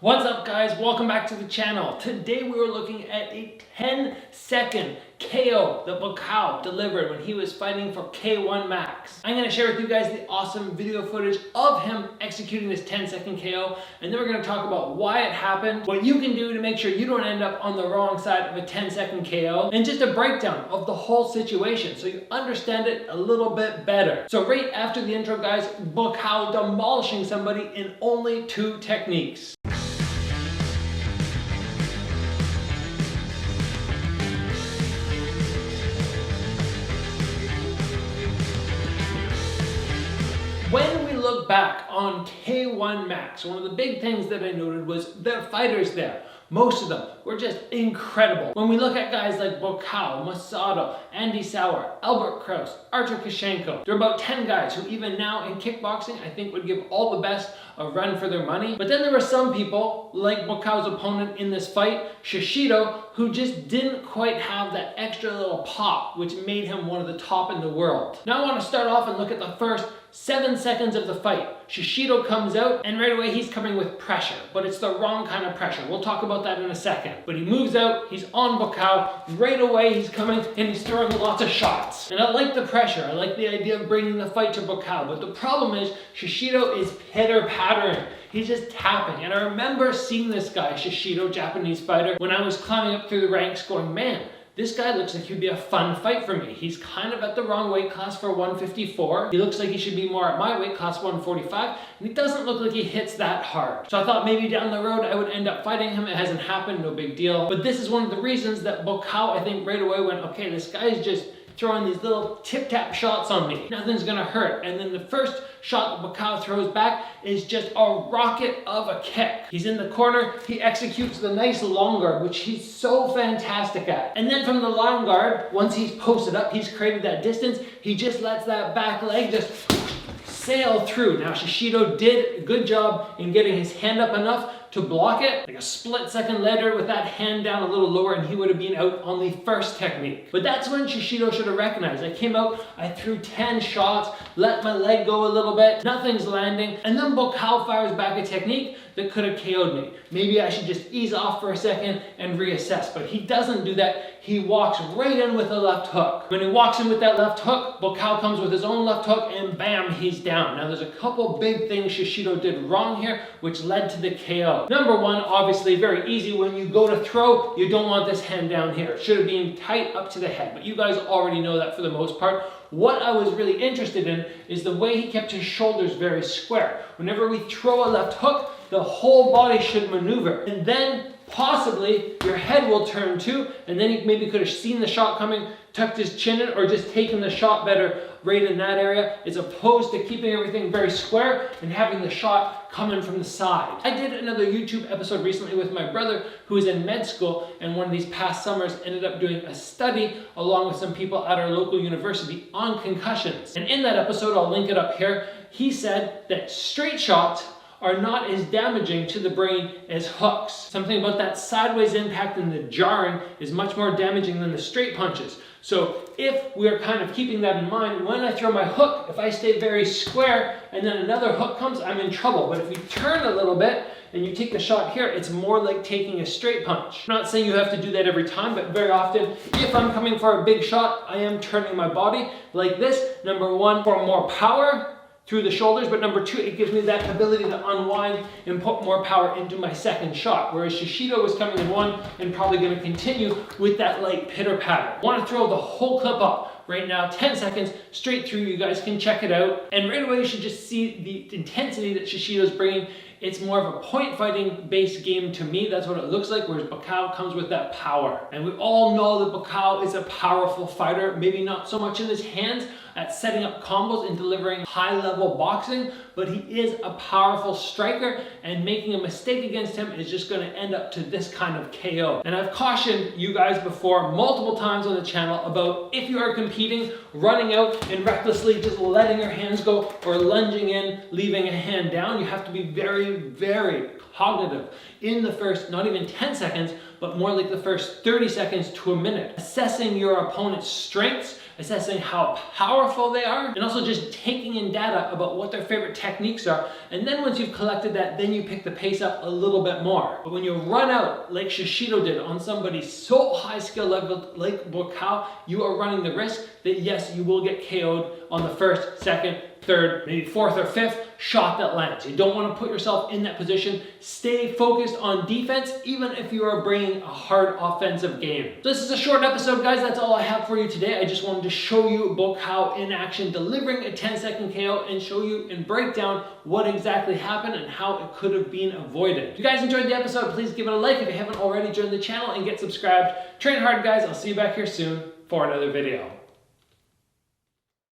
What's up guys, welcome back to the channel. Today we were looking at a 10-second KO that Buakaw delivered when he was fighting for K1 Max. I'm going to share with you guys the awesome video footage of him executing this 10-second KO, and then we're going to talk about why it happened, what you can do to make sure you don't end up on the wrong side of a 10-second KO, and just a breakdown of the whole situation so you understand it a little bit better. So right after the intro guys, Buakaw demolishing somebody in only 2 techniques. When we look back on K1 Max, one of the big things that I noted was the fighters there. Most of them were just incredible. When we look at guys like Buakaw, Masado, Andy Sauer, Albert Kraus, Artur Kashenko, there are about 10 guys who even now in kickboxing I think would give all the best a run for their money. But then there were some people, like Buakaw's opponent in this fight, Shishido, who just didn't quite have that extra little pop which made him one of the top in the world. Now I want to start off and look at the first 7 seconds of the fight. Shishido comes out and right away he's coming with pressure, but it's the wrong kind of pressure. We'll talk about that in a second. But he moves out, he's on Buakaw, right away he's coming and he's throwing lots of shots. And I like the pressure, I like the idea of bringing the fight to Buakaw, but the problem is Shishido is pitter-pattering. He's just tapping. And I remember seeing this guy, Shishido, Japanese fighter, when I was climbing up through the ranks going, man, this guy looks like he'd be a fun fight for me. He's kind of at the wrong weight class for 154. He looks like he should be more at my weight class, 145. And he doesn't look like he hits that hard. So I thought maybe down the road I would end up fighting him. It hasn't happened, no big deal. But this is one of the reasons that Buakaw, I think, right away went, okay, this guy is just throwing these little tip-tap shots on me. Nothing's gonna hurt. And then the first shot that Buakaw throws back is just a rocket of a kick. He's in the corner, he executes the nice long guard, which he's so fantastic at. And then from the long guard, once he's posted up, he's created that distance, he just lets that back leg just sail through. Now Shishido did a good job in getting his hand up enough to block it, like a split second later with that hand down a little lower and he would have been out on the first technique. But that's when Shishido should have recognized. I came out, I threw 10 shots, let my leg go a little bit, nothing's landing, and then Buakaw fires back a technique that could have KO'd me. Maybe I should just ease off for a second and reassess, but he doesn't do that. He walks right in with a left hook. When he walks in with that left hook, Buakaw comes with his own left hook and bam, he's down. Now there's a couple big things Shishido did wrong here, which led to the KO. Number one, obviously very easy, when you go to throw, you don't want this hand down here. It should have been tight up to the head, but you guys already know that for the most part. What I was really interested in is the way he kept his shoulders very square. Whenever we throw a left hook, the whole body should maneuver. And then possibly your head will turn too, and then he maybe could have seen the shot coming, tucked his chin in, or just taken the shot better right in that area, as opposed to keeping everything very square and having the shot coming from the side. I did another YouTube episode recently with my brother who is in med school, and one of these past summers ended up doing a study along with some people at our local university on concussions. And in that episode, I'll link it up here, he said that straight shots are not as damaging to the brain as hooks. Something about that sideways impact and the jarring is much more damaging than the straight punches. So if we're kind of keeping that in mind, when I throw my hook, if I stay very square and then another hook comes, I'm in trouble. But if you turn a little bit and you take the shot here, it's more like taking a straight punch. I'm not saying you have to do that every time, but very often, if I'm coming for a big shot, I am turning my body like this. Number one, for more power through the shoulders, but number two, it gives me that ability to unwind and put more power into my second shot. Whereas Shishido was coming in one and probably gonna continue with that light pitter patter. I wanna throw the whole clip up right now, 10 seconds, straight through, you guys can check it out. And right away, you should just see the intensity that Shishido's bringing. It's more of a point fighting based game to me. That's what it looks like, whereas Buakaw comes with that power. And we all know that Buakaw is a powerful fighter, maybe not so much in his hands at setting up combos and delivering high level boxing, but he is a powerful striker, and making a mistake against him is just gonna end up to this kind of KO. And I've cautioned you guys before multiple times on the channel about if you are competing, running out and recklessly just letting your hands go or lunging in, leaving a hand down, you have to be very, very cognitive in the first, not even 10 seconds, but more like the first 30 seconds to a minute. Assessing your opponent's strengths assessing how powerful they are, and also just taking in data about what their favorite techniques are. And then once you've collected that, then you pick the pace up a little bit more. But when you run out like Shishido did on somebody so high skill level like Buakaw, you are running the risk that yes, you will get KO'd on the first, second, third, maybe fourth or fifth shot that lands. You don't want to put yourself in that position. Stay focused on defense, even if you are bringing a hard offensive game. So this is a short episode, guys. That's all I have for you today. I just wanted to show you Buakaw in action, delivering a 10-second KO, and show you and break down what exactly happened and how it could have been avoided. If you guys enjoyed the episode, please give it a like. If you haven't already, join the channel and get subscribed. Train hard, guys. I'll see you back here soon for another video.